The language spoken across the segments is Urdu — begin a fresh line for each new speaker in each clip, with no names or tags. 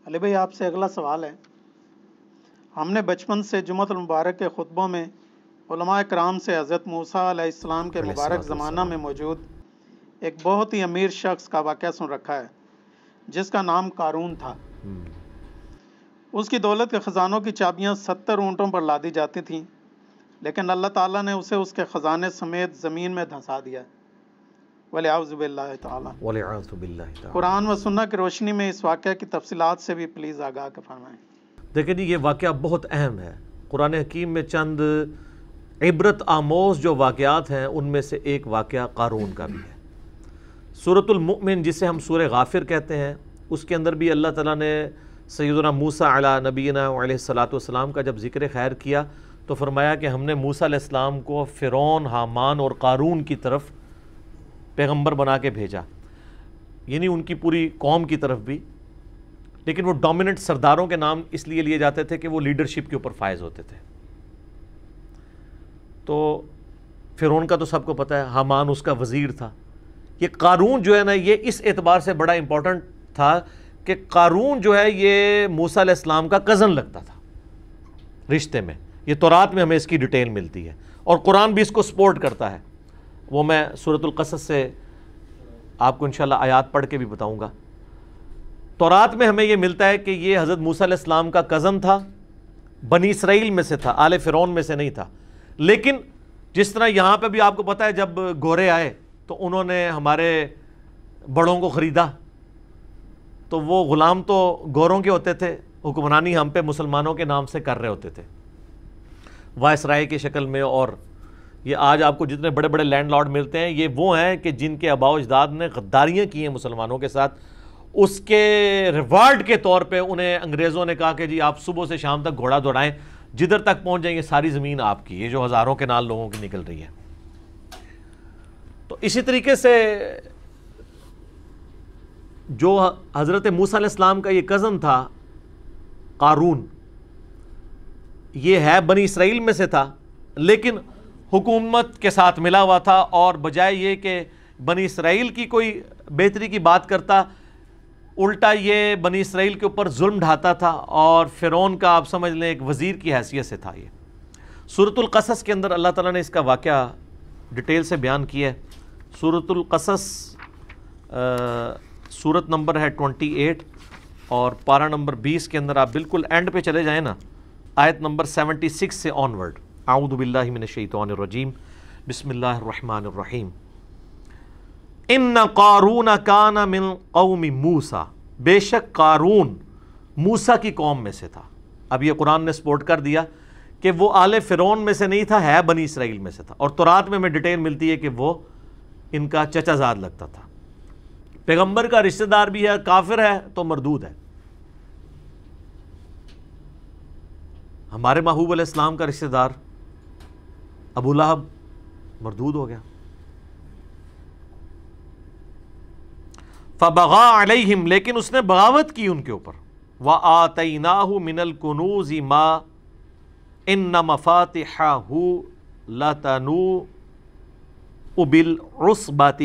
علی بھائی آپ سے اگلا سوال ہے، ہم نے بچپن سے جمعۃ المبارک کے خطبوں میں علماء کرام سے حضرت موسیٰ علیہ السلام کے مبارک زمانہ میں موجود ایک بہت ہی امیر شخص کا واقعہ سن رکھا ہے جس کا نام قارون تھا۔ اس کی دولت کے خزانوں کی چابیاں 70 اونٹوں پر لادی جاتی تھیں، لیکن اللہ تعالیٰ نے اسے اس کے خزانے سمیت زمین میں دھنسا دیا۔ وَلِعَوْذُ بِاللَّهِ تعالیٰ۔
وَلِعَوْذُ بِاللَّهِ تعالیٰ۔
قرآن و سنت کی روشنی میں اس واقعہ کی تفصیلات سے بھی پلیز آگاہ فرمائیں۔
دیکھیں جی، یہ واقعہ بہت اہم ہے۔ قرآن حکیم میں چند عبرت آموز جو واقعات ہیں ان میں سے ایک واقعہ قارون کا بھی ہے۔ سورۃ المؤمن جسے ہم سورہ غافر کہتے ہیں، اس کے اندر بھی اللہ تعالیٰ نے سیدنا موسیٰ علیہ نبینا علیہ السلام کا جب ذکر خیر کیا تو فرمایا کہ ہم نے موسیٰ علیہ السلام کو فرعون، حامان اور قارون کی طرف پیغمبر بنا کے بھیجا، یعنی ان کی پوری قوم کی طرف بھی، لیکن وہ ڈومیننٹ سرداروں کے نام اس لیے لیے جاتے تھے کہ وہ لیڈرشپ کے اوپر فائز ہوتے تھے۔ تو فرعون کا تو سب کو پتہ ہے، حامان اس کا وزیر تھا۔ یہ قارون جو ہے نا، یہ اس اعتبار سے بڑا امپورٹنٹ تھا کہ قارون جو ہے یہ موسیٰ علیہ السلام کا کزن لگتا تھا رشتے میں۔ یہ تورات میں ہمیں اس کی ڈیٹیل ملتی ہے اور قرآن بھی اس کو سپورٹ کرتا ہے، وہ میں سورۃ القصص سے آپ کو انشاءاللہ آیات پڑھ کے بھی بتاؤں گا۔ تورات میں ہمیں یہ ملتا ہے کہ یہ حضرت موسیٰ علیہ السلام کا کزن تھا، بنی اسرائیل میں سے تھا، آل فرعون میں سے نہیں تھا۔ لیکن جس طرح یہاں پہ بھی آپ کو پتہ ہے جب گورے آئے تو انہوں نے ہمارے بڑوں کو خریدا، تو وہ غلام تو گوروں کے ہوتے تھے، حکمرانی ہم پہ مسلمانوں کے نام سے کر رہے ہوتے تھے وائسرائے کی شکل میں۔ اور یہ آج آپ کو جتنے بڑے بڑے لینڈ لارڈ ملتے ہیں یہ وہ ہیں کہ جن کے آباء و اجداد نے غداریاں کی ہیں مسلمانوں کے ساتھ، اس کے ریوارڈ کے طور پہ انہیں انگریزوں نے کہا کہ جی آپ صبح سے شام تک گھوڑا دوڑائیں، جدھر تک پہنچ جائیں یہ ساری زمین آپ کی، یہ جو ہزاروں کے نال لوگوں کی نکل رہی ہے۔ تو اسی طریقے سے جو حضرت موسیٰ علیہ السلام کا یہ کزن تھا قارون، یہ ہے بنی اسرائیل میں سے تھا، لیکن حکومت کے ساتھ ملا ہوا تھا، اور بجائے یہ کہ بنی اسرائیل کی کوئی بہتری کی بات کرتا، الٹا یہ بنی اسرائیل کے اوپر ظلم ڈھاتا تھا، اور فرعون کا آپ سمجھ لیں ایک وزیر کی حیثیت سے تھا۔ یہ سورۃ القصص کے اندر اللہ تعالیٰ نے اس کا واقعہ ڈیٹیل سے بیان کیا ہے۔ سورۃ القصص سورت نمبر ہے 28 اور پارہ نمبر 20 کے اندر آپ بالکل اینڈ پہ چلے جائیں نا، آیت نمبر 76 سے آنورڈ۔ اعوذ باللہ من الشیطان الرجیم، بسم اللہ الرحمن الرحیم۔ ان قارون کان من قوم موسیٰ، بے شک قارون موسیٰ کی قوم میں سے تھا۔ اب یہ قرآن نے سپورٹ کر دیا کہ وہ آل فرعون میں سے نہیں تھا، ہے بنی اسرائیل میں سے تھا، اور تورات میں ڈیٹیل ملتی ہے کہ وہ ان کا چچا زاد لگتا تھا، پیغمبر کا رشتہ دار بھی ہے، کافر ہے تو مردود ہے۔ ہمارے محبوب علیہ السلام کا رشتہ دار ابو لہب مردود ہو گیا۔ فبغى علیہم، لیکن اس نے بغاوت کی ان کے اوپر۔ وآتیناہ من الکنوز ما ان مفاتحہ لتنوء بالعصبۃ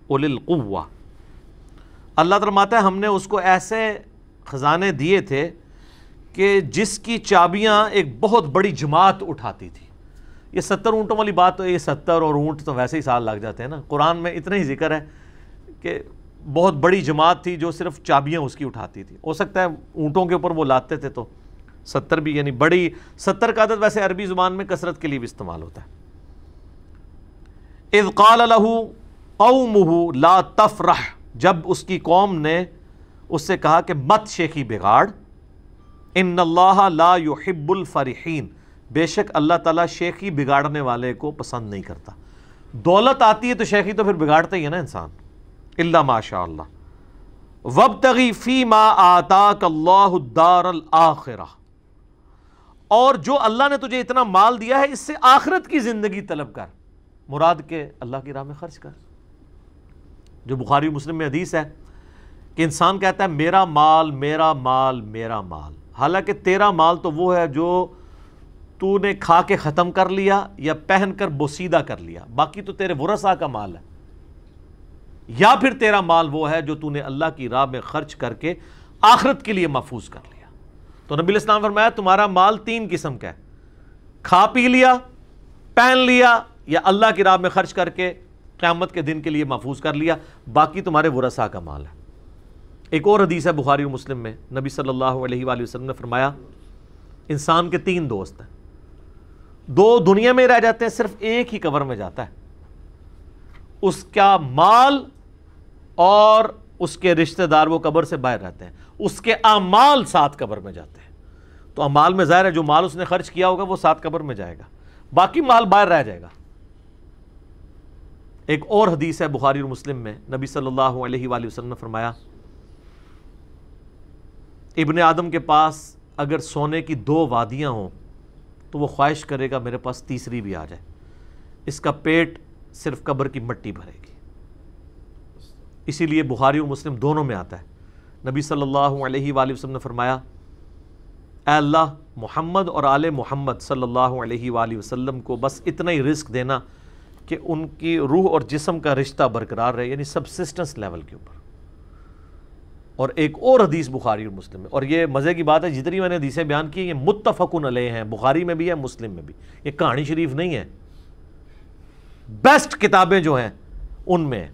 اولي القوہ۔ اللہ فرماتا ہے ہم نے اس کو ایسے خزانے دیے تھے کہ جس کی چابیاں ایک بہت بڑی جماعت اٹھاتی تھی۔ یہ 70 اونٹوں والی بات، تو یہ 70 اور اونٹ تو ویسے ہی سال لگ جاتے ہیں نا، قرآن میں اتنا ہی ذکر ہے کہ بہت بڑی جماعت تھی جو صرف چابیاں اس کی اٹھاتی تھی۔ ہو سکتا ہے اونٹوں کے اوپر وہ لاتے تھے تو 70 بھی، یعنی بڑی 70 کا عدد ویسے عربی زبان میں کثرت کے لیے بھی استعمال ہوتا ہے۔ اذ قال له قومه لا تفرح، جب اس کی قوم نے اس سے کہا کہ مت شیخی بگاڑ، ان اللہ لا يحب الفرحین، بے شک اللہ تعالیٰ شیخی بگاڑنے والے کو پسند نہیں کرتا۔ دولت آتی ہے تو شیخی تو پھر بگاڑتا ہی ہے نا انسان، الا ماشاء اللہ۔ وابتغی فیما آتاک اللہ الدار الآخرہ، اور جو اللہ نے تجھے اتنا مال دیا ہے اس سے آخرت کی زندگی طلب کر، مراد کے اللہ کی راہ میں خرچ کر۔ جو بخاری مسلم میں حدیث ہے کہ انسان کہتا ہے میرا مال میرا مال میرا مال، حالانکہ تیرا مال تو وہ ہے جو تو نے کھا کے ختم کر لیا یا پہن کر بوسیدہ کر لیا، باقی تو تیرے ورثاء کا مال ہے۔ یا پھر تیرا مال وہ ہے جو تو نے اللہ کی راہ میں خرچ کر کے آخرت کے لیے محفوظ کر لیا۔ تو نبی علیہ السلام فرمایا تمہارا مال 3 قسم کا ہے، کھا پی لیا، پہن لیا، یا اللہ کی راہ میں خرچ کر کے قیامت کے دن کے لیے محفوظ کر لیا، باقی تمہارے ورثاء کا مال ہے۔ ایک اور حدیث ہے بخاری و مسلم میں، نبی صلی اللہ علیہ وآلہ وسلم نے فرمایا انسان کے 3 دوست ہیں، 2 دنیا میں رہ جاتے ہیں، صرف ایک ہی قبر میں جاتا ہے، اس کا مال اور اس کے رشتہ دار وہ قبر سے باہر رہتے ہیں، اس کے اعمال 7 قبر میں جاتے ہیں۔ تو اعمال میں ظاہر ہے جو مال اس نے خرچ کیا ہوگا وہ 7 قبر میں جائے گا، باقی مال باہر رہ جائے گا۔ ایک اور حدیث ہے بخاری اور مسلم میں، نبی صلی اللہ علیہ وآلہ وسلم نے فرمایا ابن آدم کے پاس اگر سونے کی 2 وادیاں ہوں تو وہ خواہش کرے گا میرے پاس تیسری بھی آ جائے، اس کا پیٹ صرف قبر کی مٹی بھرے گی۔ اسی لیے بخاری و مسلم دونوں میں آتا ہے، نبی صلی اللہ علیہ وآلہ وسلم نے فرمایا اے اللہ محمد اور آل محمد صلی اللہ علیہ وآلہ وسلم کو بس اتنا ہی رزق دینا کہ ان کی روح اور جسم کا رشتہ برقرار رہے، یعنی سبسسٹنس لیول کے اوپر۔ اور ایک اور حدیث بخاری اور مسلم میں، اور یہ مزے کی بات ہے جتنی میں نے حدیثیں بیان کی یہ متفقن علیہ ہیں، بخاری میں بھی ہے مسلم میں بھی، یہ کہانی شریف نہیں ہے، بیسٹ کتابیں جو ہیں ان میں،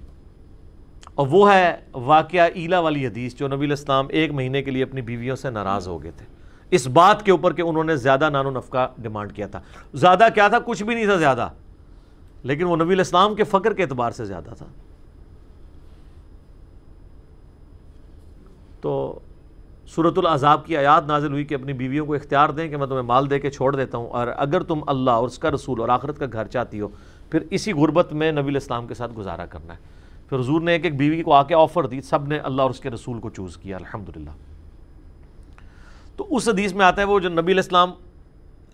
اور وہ ہے واقعہ ایلا والی حدیث جو نبی علیہ السلام 1 مہینے کے لیے اپنی بیویوں سے ناراض ہو گئے تھے اس بات کے اوپر کہ انہوں نے زیادہ نان و نفقہ ڈیمانڈ کیا تھا۔ زیادہ کیا تھا؟ کچھ بھی نہیں تھا زیادہ، لیکن وہ نبی علیہ السلام کے فقر کے اعتبار سے زیادہ تھا۔ تو سورۃ الاحزاب کی آیات نازل ہوئی کہ اپنی بیویوں کو اختیار دیں کہ میں تمہیں مال دے کے چھوڑ دیتا ہوں، اور اگر تم اللہ اور اس کا رسول اور آخرت کا گھر چاہتی ہو پھر اسی غربت میں نبی علیہ السلام کے ساتھ گزارا کرنا ہے۔ پھر حضور نے ایک ایک بیوی کو آ کے آفر دی، سب نے اللہ اور اس کے رسول کو چوز کیا الحمدللہ۔ تو اس حدیث میں آتا ہے وہ جو نبی علیہ السلام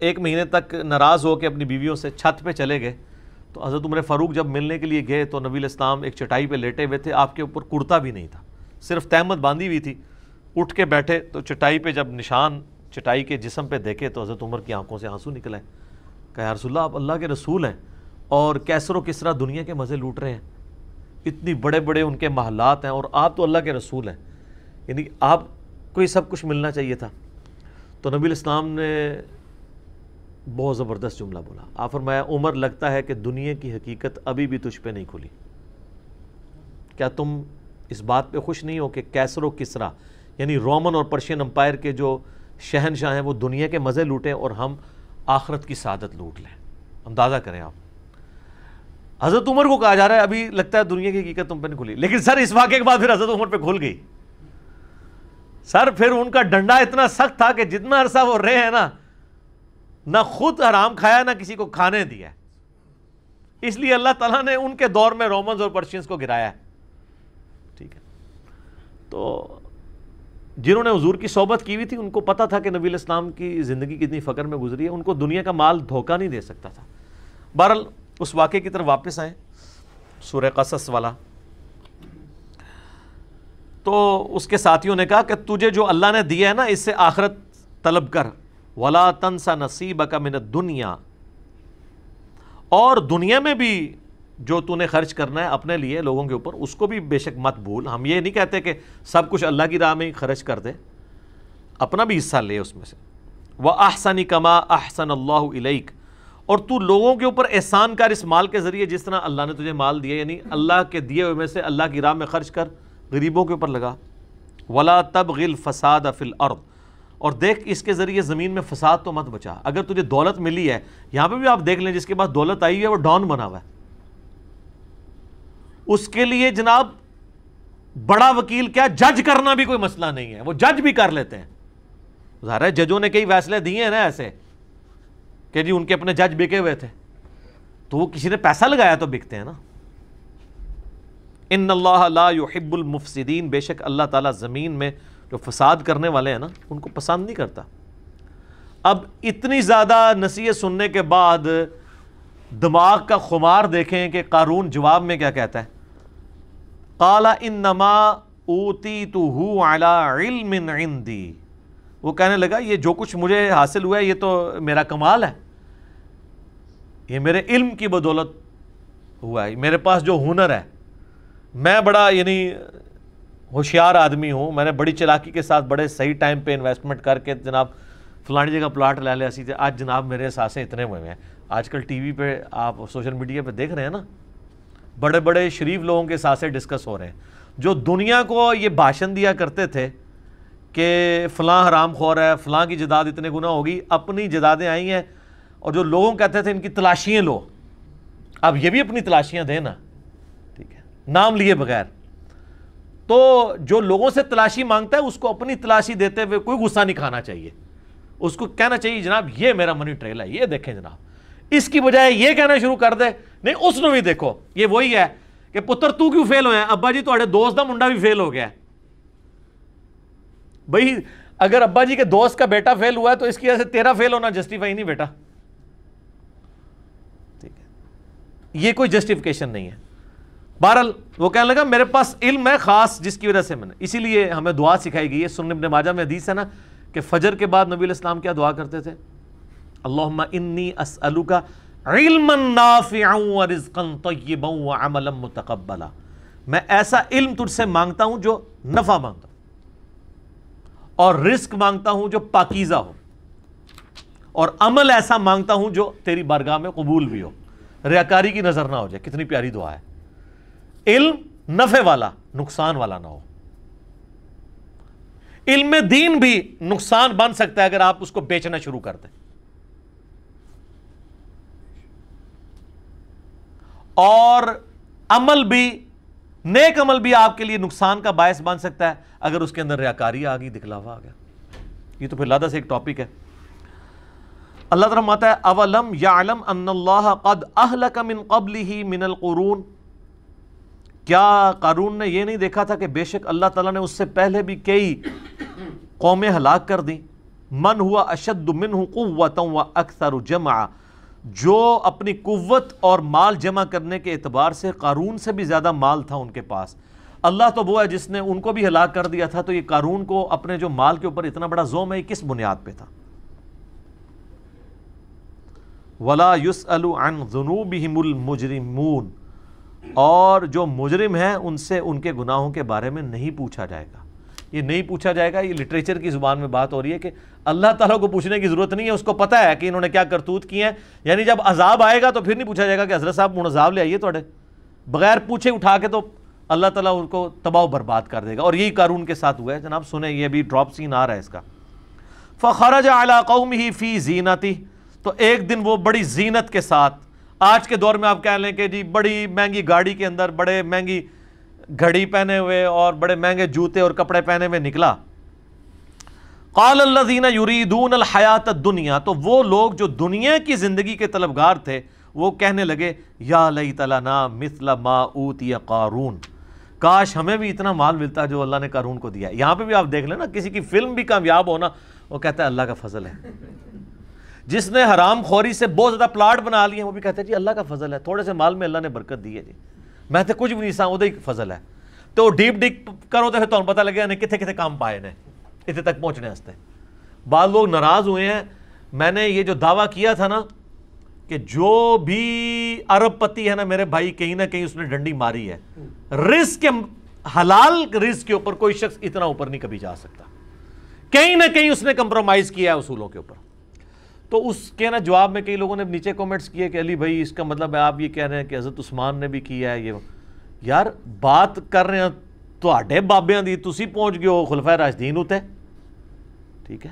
1 مہینے تک ناراض ہو کے اپنی بیویوں سے چھت پہ چلے گئے، تو حضرت عمر فاروق جب ملنے کے لیے گئے تو نبی علیہ السلام ایک چٹائی پہ لیٹے ہوئے تھے، آپ کے اوپر کرتا بھی نہیں تھا، صرف تہمت باندھی ہوئی تھی، اٹھ کے بیٹھے تو چٹائی پہ جب نشان چٹائی کے جسم پہ دیکھے تو حضرت عمر کی آنکھوں سے آنسو نکل آئے، کہا یا رسول اللہ آپ اللہ کے رسول ہیں اور کیسر و کسرا دنیا کے مزے لوٹ رہے ہیں، اتنی بڑے بڑے ان کے محلات ہیں اور آپ تو اللہ کے رسول ہیں، یعنی آپ کو یہ سب کچھ ملنا چاہیے تھا۔ تو نبی علیہ السلام نے بہت زبردست جملہ بولا، آپ فرمایا عمر لگتا ہے کہ دنیا کی حقیقت ابھی بھی تجھ پہ نہیں کھلی، کیا تم اس بات پہ خوش نہیں ہو کہ کیسر و کسرا یعنی رومن اور پرشین امپائر کے جو شہنشاہ ہیں وہ دنیا کے مزے لوٹیں اور ہم آخرت کی سعادت لوٹ لیں؟ اندازہ کریں آپ، حضرت عمر کو کہا جا رہا ہے ابھی لگتا ہے دنیا کی حقیقت تم پہ نہیں کھلی، لیکن سر اس واقعے کے بعد پھر حضرت عمر پہ کھل گئی سر، پھر ان کا ڈنڈا اتنا سخت تھا کہ جتنا عرصہ وہ رہے ہیں نا، نہ خود حرام کھایا نہ کسی کو کھانے دیا، اس لیے اللہ تعالیٰ نے ان کے دور میں رومنز اور پرشینز کو گرایا ہے۔ ٹھیک ہے، تو جنہوں نے حضور کی صحبت کی ہوئی تھی ان کو پتا تھا کہ نبی علیہ السلام کی زندگی کتنی فقر میں گزری ہے، ان کو دنیا کا مال دھوکہ نہیں دے سکتا تھا۔ بہرحال اس واقعے کی طرف واپس آئیں، سورہ قصص والا، تو اس کے ساتھیوں نے کہا کہ تجھے جو اللہ نے دیا ہے نا اس سے آخرت طلب کر، وَلَا تَنْسَ نَصِيبَكَ مِنَ الدُّنْيَا، اور دنیا میں بھی جو تو نے خرچ کرنا ہے اپنے لیے لوگوں کے اوپر اس کو بھی بے شک مت بھول۔ ہم یہ نہیں کہتے کہ سب کچھ اللہ کی راہ میں ہی خرچ کر دے، اپنا بھی حصہ لے اس میں سے۔ وَأَحْسَنِ كَمَا أَحْسَنَ اللَّهُ إِلَيْكَ، اور تو لوگوں کے اوپر احسان کر اس مال کے ذریعے جس طرح اللہ نے تجھے مال دیا، یعنی اللہ کے دیے ہوئے میں سے اللہ کی راہ میں خرچ کر، غریبوں کے اوپر لگا۔ وَلَا تَبْغِ الْفَسَادَ فِي الْأَرْضِ، اور دیکھ اس کے ذریعے زمین میں فساد تو مت بچا۔ اگر تجھے دولت ملی ہے، یہاں پہ بھی آپ دیکھ لیں جس کے پاس دولت آئی ہے وہ ڈان بنا ہوا ہے، اس کے لیے جناب بڑا وکیل کیا جج کرنا بھی کوئی مسئلہ نہیں ہے، وہ جج بھی کر لیتے ہیں۔ ظاہر ہے ججوں نے کئی فیصلے دیے ہیں نا ایسے کہ جی ان کے اپنے جج بکے ہوئے تھے، تو وہ کسی نے پیسہ لگایا تو بکتے ہیں نا۔ ان اللہ لا يحب المفسدین، بے شک اللہ تعالیٰ زمین میں جو فساد کرنے والے ہیں نا ان کو پسند نہیں کرتا۔ اب اتنی زیادہ نصیحت سننے کے بعد دماغ کا خمار دیکھیں کہ قارون جواب میں کیا کہتا ہے، قال انما اوتیتہ علی علم عندی، وہ کہنے لگا یہ جو کچھ مجھے حاصل ہوا ہے یہ تو میرا کمال ہے، یہ میرے علم کی بدولت ہوا ہے، میرے پاس جو ہنر ہے، میں بڑا یعنی ہوشیار آدمی ہوں, میں نے بڑی چلاکی کے ساتھ بڑے صحیح ٹائم پہ انویسٹمنٹ کر کے جناب فلانی جگہ پلاٹ لے اسی تھے, آج جناب میرے احساسیں اتنے ہوئے ہیں. آج کل ٹی وی پہ آپ سوشل میڈیا پہ دیکھ رہے ہیں نا, بڑے بڑے شریف لوگوں کے احساسیں ڈسکس ہو رہے ہیں, جو دنیا کو یہ بھاشن دیا کرتے تھے کہ فلاں حرام خور ہے, فلاں کی جداد اتنے گناہ ہوگی, اپنی جدادیں آئی ہیں, اور جو لوگوں کہتے تھے ان کی تلاشیاں لو, اب یہ بھی اپنی تلاشیاں دیں نا, ٹھیک ہے, نام لیے بغیر. تو جو لوگوں سے تلاشی مانگتا ہے اس کو اپنی تلاشی دیتے ہوئے کوئی غصہ نہیں کھانا چاہیے, اس کو کہنا چاہیے جناب یہ میرا منی ٹریل ہے, یہ دیکھیں جناب, اس کی بجائے یہ کہنا شروع کر دے نہیں اس نے بھی دیکھو, یہ وہی ہے کہ پتر تو کیوں فیل ہویا, ابا جی تھوڑے دوست دا منڈا بھی فیل ہو گیا ہے. بھئی اگر ابا جی کے دوست کا بیٹا فیل ہوا ہے تو اس کی وجہ سے تیرا فیل ہونا جسٹیفائی نہیں بیٹا, ٹھیک ہے, یہ کوئی جسٹیفیکیشن نہیں ہے. بہرحال وہ کہنے لگا میرے پاس علم ہے خاص جس کی وجہ سے میں نے, اسی لیے ہمیں دعا سکھائی گئی ہے. سنن ابن ماجہ میں حدیث ہے نا کہ فجر کے بعد نبی علیہ السلام کیا دعا کرتے تھے, اللہم انی اسألک علما نافعا ورزقا طیبا وعملا متقبلا, میں ایسا علم تجھ سے مانگتا ہوں جو نفع مانگتا ہوں, اور رزق مانگتا ہوں جو پاکیزہ ہو, اور عمل ایسا مانگتا ہوں جو تیری بارگاہ میں قبول بھی ہو, ریاکاری کی نظر نہ ہو جائے. کتنی پیاری دعا ہے, علم نفع والا نقصان والا نہ ہو. علم دین بھی نقصان بن سکتا ہے اگر آپ اس کو بیچنا شروع کر دیں, اور عمل بھی, نیک عمل بھی آپ کے لیے نقصان کا باعث بن سکتا ہے اگر اس کے اندر ریاکاری آ گئی, دکھلاوا آ گیا. یہ تو پھر لادہ سے ایک ٹاپک ہے. اللہ تعالیٰ فرماتا ہے اولم یعلم ان اللہ قد اہلک من قبلہ من القرون, کیا قارون نے یہ نہیں دیکھا تھا کہ بے شک اللہ تعالیٰ نے اس سے پہلے بھی کئی قومیں ہلاک کر دیں. من ہوا اشد منہ قوۃ واکثر جمعا, جو اپنی قوت اور مال جمع کرنے کے اعتبار سے قارون سے بھی زیادہ مال تھا ان کے پاس. اللہ تو وہ ہے جس نے ان کو بھی ہلاک کر دیا تھا, تو یہ قارون کو اپنے جو مال کے اوپر اتنا بڑا زوم ہے یہ کس بنیاد پہ تھا. ولا يسأل عن ذنوبهم المجرمون, اور جو مجرم ہیں ان سے ان کے گناہوں کے بارے میں نہیں پوچھا جائے گا. یہ نہیں پوچھا جائے گا, یہ لٹریچر کی زبان میں بات ہو رہی ہے کہ اللہ تعالیٰ کو پوچھنے کی ضرورت نہیں ہے, اس کو پتہ ہے کہ انہوں نے کیا کرتوت کی ہیں. یعنی جب عذاب آئے گا تو پھر نہیں پوچھا جائے گا کہ حضرت صاحب عذاب لے آئیے توڑے, بغیر پوچھے اٹھا کے تو اللہ تعالیٰ ان کو تباہ و برباد کر دے گا. اور یہی قارون کے ساتھ ہوا ہے جناب. سنیں یہ بھی ڈراپ سین آ رہا ہے اس کا. فخرج علی قومہ فی زینتہ, تو ایک دن وہ بڑی زینت کے ساتھ, آج کے دور میں آپ کہہ لیں کہ جی بڑی مہنگی گاڑی کے اندر بڑے مہنگی گھڑی پہنے ہوئے اور بڑے مہنگے جوتے اور کپڑے پہنے ہوئے نکلا. قال الذین یریدون الحیات الدنیا, تو وہ لوگ جو دنیا کی زندگی کے طلبگار تھے وہ کہنے لگے یا لیت لنا مثل ما اوتی قارون, کاش ہمیں بھی اتنا مال ملتا جو اللہ نے قارون کو دیا. یہاں پہ بھی آپ دیکھ لیں نا, کسی کی فلم بھی کامیاب ہونا وہ کہتا ہے اللہ کا فضل ہے. جس نے حرام خوری سے بہت زیادہ پلاٹ بنا لیے وہ بھی کہتے ہیں جی اللہ کا فضل ہے, تھوڑے سے مال میں اللہ نے برکت دی ہے جی, میں تو کچھ بھی نہیں سا وہ فضل ہے. تو ڈیپ ڈک کرو تو پھر تمہیں پتہ لگے کتنے کتنے کام پائے نے اتنے تک پہنچنے واسطے. بعض لوگ ناراض ہوئے ہیں, میں نے یہ جو دعویٰ کیا تھا نا کہ جو بھی ارب پتی ہے نا میرے بھائی, کہیں نہ کہیں اس نے ڈنڈی ماری ہے. رزق کے حلال رزق کے اوپر کوئی شخص اتنا اوپر نہیں کبھی جا سکتا, کہیں نہ کہیں اس نے کمپرومائز کیا ہے اصولوں کے اوپر. تو اس کے نا جواب میں کئی لوگوں نے نیچے کومنٹس کیے کہ علی بھائی اس کا مطلب ہے آپ یہ کہہ رہے ہیں کہ حضرت عثمان نے بھی کیا ہے. یہ یار بات کر رہے ہیں تواڈے بابیاں دی, تسی پہنچ گئے ہو خلفائے راشدین ہوتے, ٹھیک ہے,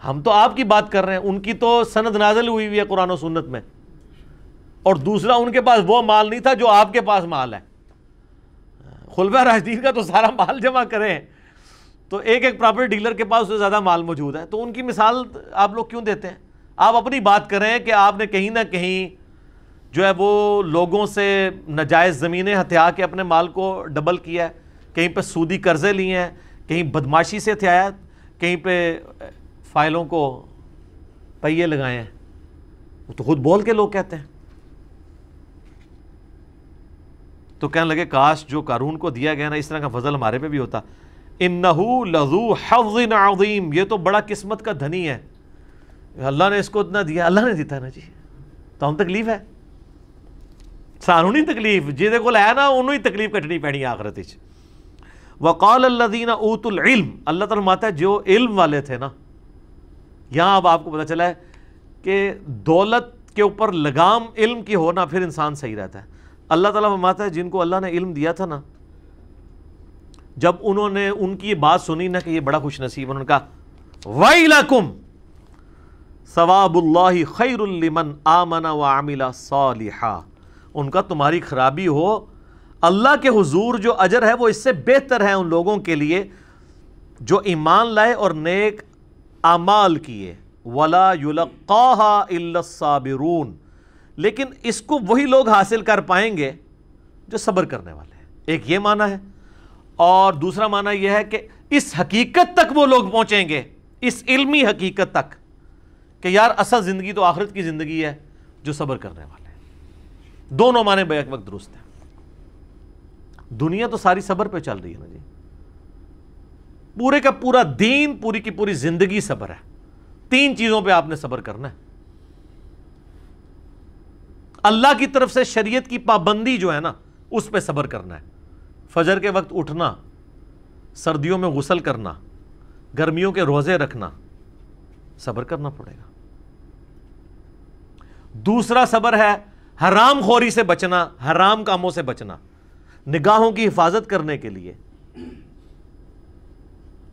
ہم تو آپ کی بات کر رہے ہیں. ان کی تو سند نازل ہوئی ہے قرآن و سنت میں, اور دوسرا ان کے پاس وہ مال نہیں تھا جو آپ کے پاس مال ہے. خلفائے راشدین کا تو سارا مال جمع کریں تو ایک ایک پراپرٹی ڈیلر کے پاس اس سے زیادہ مال موجود ہے. تو ان کی مثال آپ لوگ کیوں دیتے ہیں؟ آپ اپنی بات کریں کہ آپ نے کہیں نہ کہیں جو ہے وہ لوگوں سے ناجائز زمینیں ہتھیا کے اپنے مال کو ڈبل کیا ہے, کہیں پہ سودی قرضے لیے ہیں, کہیں بدماشی سے ہتھیایا, کہیں پہ فائلوں کو پہیے لگائے ہیں. وہ تو خود بول کے لوگ کہتے ہیں. تو کہنے لگے کاش جو قارون کو دیا گیا نا اس طرح کا فضل ہمارے پہ بھی ہوتا. انہو لذو حظ عظیم, یہ تو بڑا قسمت کا دھنی ہے, اللہ نے اس کو اتنا دیا, اللہ نے دیتا نا جی, تو ہم تکلیف ہے سانو نہیں تکلیف, جہدے کول ہے نا انہوں ہی تکلیف کٹنی پینی آخرت وچ. وقال الذین اوتوا العلم، اللہ تعالیٰ فرماتا ہے جو علم والے تھے نا، یہاں اب آپ کو پتہ چلا ہے کہ دولت کے اوپر لگام علم کی ہونا پھر انسان صحیح رہتا ہے۔ اللہ تعالیٰ فرماتا ہے جن کو اللہ نے علم دیا تھا نا، جب انہوں نے ان کی بات سنی نا کہ یہ بڑا خوش نصیب، انہوں نے کہا وَيْلَكُمْ ثواب اللہ خیر لمن آمن وعمل صالحا، ان کا تمہاری خرابی ہو، اللہ کے حضور جو اجر ہے وہ اس سے بہتر ہے ان لوگوں کے لیے جو ایمان لائے اور نیک اعمال کیے، وَلَا يُلَقَّاهَا إِلَّا الصَّابِرُونَ، لیکن اس کو وہی لوگ حاصل کر پائیں گے جو صبر کرنے والے ہیں۔ ایک یہ معنی ہے، اور دوسرا معنی یہ ہے کہ اس حقیقت تک وہ لوگ پہنچیں گے، اس علمی حقیقت تک کہ یار اصل زندگی تو آخرت کی زندگی ہے، جو صبر کرنے والے ہیں۔ دونوں معنی بیک وقت درست ہیں۔ دنیا تو ساری صبر پہ چل رہی ہے نا جی، پورے کا پورا دین، پوری کی پوری زندگی صبر ہے۔ تین چیزوں پہ آپ نے صبر کرنا ہے۔ اللہ کی طرف سے شریعت کی پابندی جو ہے نا، اس پہ صبر کرنا ہے۔ فجر کے وقت اٹھنا، سردیوں میں غسل کرنا، گرمیوں کے روزے رکھنا، صبر کرنا پڑے گا۔ دوسرا صبر ہے حرام خوری سے بچنا، حرام کاموں سے بچنا، نگاہوں کی حفاظت کرنے کے لیے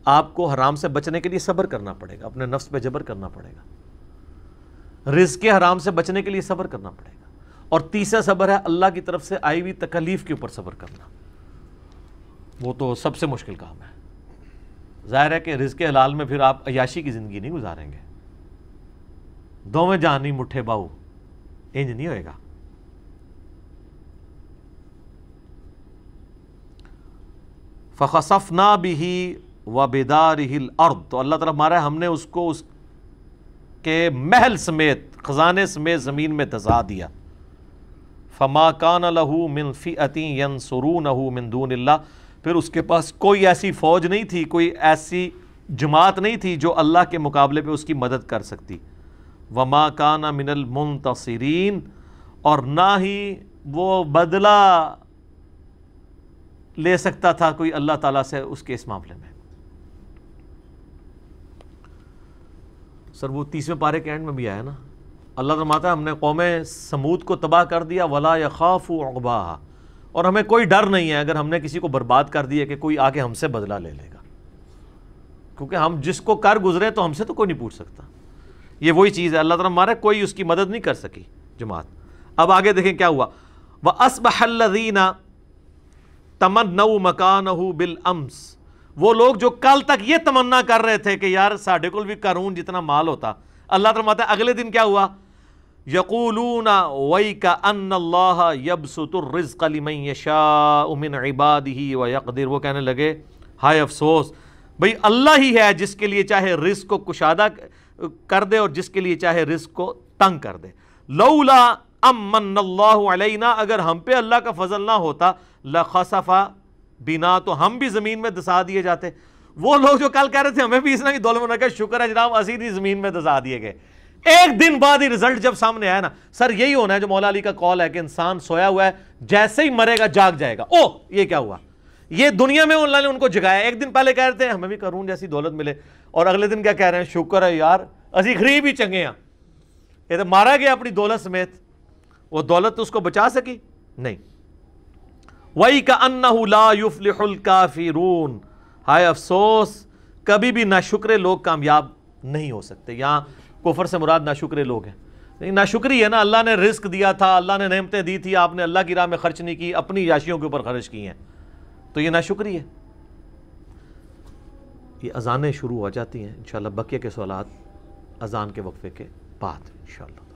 آپ کو حرام سے بچنے کے لیے صبر کرنا پڑے گا، اپنے نفس پہ جبر کرنا پڑے گا، رزق کے حرام سے بچنے کے لیے صبر کرنا پڑے گا۔ اور تیسرا صبر ہے اللہ کی طرف سے آئی ہوئی تکلیف کے اوپر صبر کرنا، وہ تو سب سے مشکل کام ہے۔ ظاہر ہے کہ رزق حلال میں پھر آپ عیاشی کی زندگی نہیں گزاریں گے، دوویں جہانی مٹھے باؤ، انج نہیں ہوئے گا۔ فَخَسَفْنَا بِهِ وَبِدَارِهِ الْأَرْضِ، تو اللہ تعالیٰ ہمارا ہم نے اس کو اس کے محل سمیت، خزانے سمیت زمین میں دھسا دیا۔ فَمَا كَانَ لَهُ مِنْ فِئَةٍ يَنْصُرُونَهُ مِنْ دُونِ اللَّهِ، پھر اس کے پاس کوئی ایسی فوج نہیں تھی، کوئی ایسی جماعت نہیں تھی جو اللہ کے مقابلے پہ اس کی مدد کر سکتی۔ وَمَا كَانَ مِنَ الْمُنْتَصِرِينَ، اور نہ ہی وہ بدلہ لے سکتا تھا کوئی اللہ تعالیٰ سے اس کے اس معاملے میں۔ سر وہ 30ویں پارے کے اینڈ میں بھی آیا نا، اللہ فرماتا ہے ہم نے قوم سمود کو تباہ کر دیا، وَلَا يَخَافُ عُقْبَاهَا، اور ہمیں کوئی ڈر نہیں ہے اگر ہم نے کسی کو برباد کر دیا کہ کوئی آ کے ہم سے بدلہ لے لے گا، کیونکہ ہم جس کو کر گزرے تو ہم سے تو کوئی نہیں پوچھ سکتا۔ یہ وہی چیز ہے، اللہ تعالیٰ ہمارا کوئی اس کی مدد نہیں کر سکی جماعت۔ اب آگے دیکھیں کیا ہوا، وَأَصْبَحَ الَّذِينَ تَمَنَّوْا مَكَانَهُ بِالْأَمْسِ، وہ لوگ جو کل تک یہ تمنا کر رہے تھے کہ یار ساڈے کول بھی قارون جتنا مال ہوتا، اللہ تعالیٰ فرماتا ہے اگلے دن کیا ہوا، یقولون وَيْكَ أَنَّ اللَّهَ يَبْسُطُ الرِّزْقَ لِمَن يَشَاءُ مِنْ عِبَادِهِ وَيَقْدِرُ، وہ کہنے لگے ہائے افسوس، بھئی اللہ ہی ہے جس کے لیے چاہے رزق کو کشادہ کر دے اور جس کے لیے چاہے رزق کو تنگ کر دے۔ لولا امن اللہ علینا، اگر ہم پہ اللہ کا فضل نہ ہوتا، لخسف بنا، تو ہم بھی زمین میں دسا دیے جاتے۔ وہ لوگ جو کل کہہ رہے تھے ہمیں بھی اس طرح کی دولت نے کہا شکر ہے جناب اسی بھی زمین میں دسا دیے گئے، ایک دن بعد ہی رزلٹ جب سامنے آیا نا، سر یہی ہونا ہے جو مولا علی کا قول ہے کہ انسان سویا ہوا ہے، جیسے ہی مرے گا جاگ جائے گا۔ او یہ کیا ہوا، یہ دنیا میں اللہ نے ان کو جگایا۔ ایک دن پہلے کہہ رہے تھے ہمیں بھی قارون جیسی دولت ملے، اور اگلے دن کیا کہہ رہے ہیں، شکر ہے یار اسی غریب ہی چنگے ہیں۔ یہ تو مارا گیا اپنی دولت سمیت، وہ دولت تو اس کو بچا سکی نہیں۔ وَيْكَأَنَّهُ لَا يُفْلِحُ الْكَافِرُونَ، ہائے افسوس کبھی بھی ناشکرے لوگ کامیاب نہیں ہو سکتے۔ یہاں کفر سے مراد ناشکرے لوگ ہیں، نہیں ناشکری ہے نا، اللہ نے رزق دیا تھا، اللہ نے نعمتیں دی تھی، آپ نے اللہ کی راہ میں خرچ نہیں کی، اپنی عیاشیوں کے اوپر خرچ کی ہیں، تو یہ ناشکری ہے۔ یہ اذانیں شروع ہو جاتی ہیں انشاءاللہ، بقیہ کے سوالات اذان کے وقفے کے بعد انشاءاللہ۔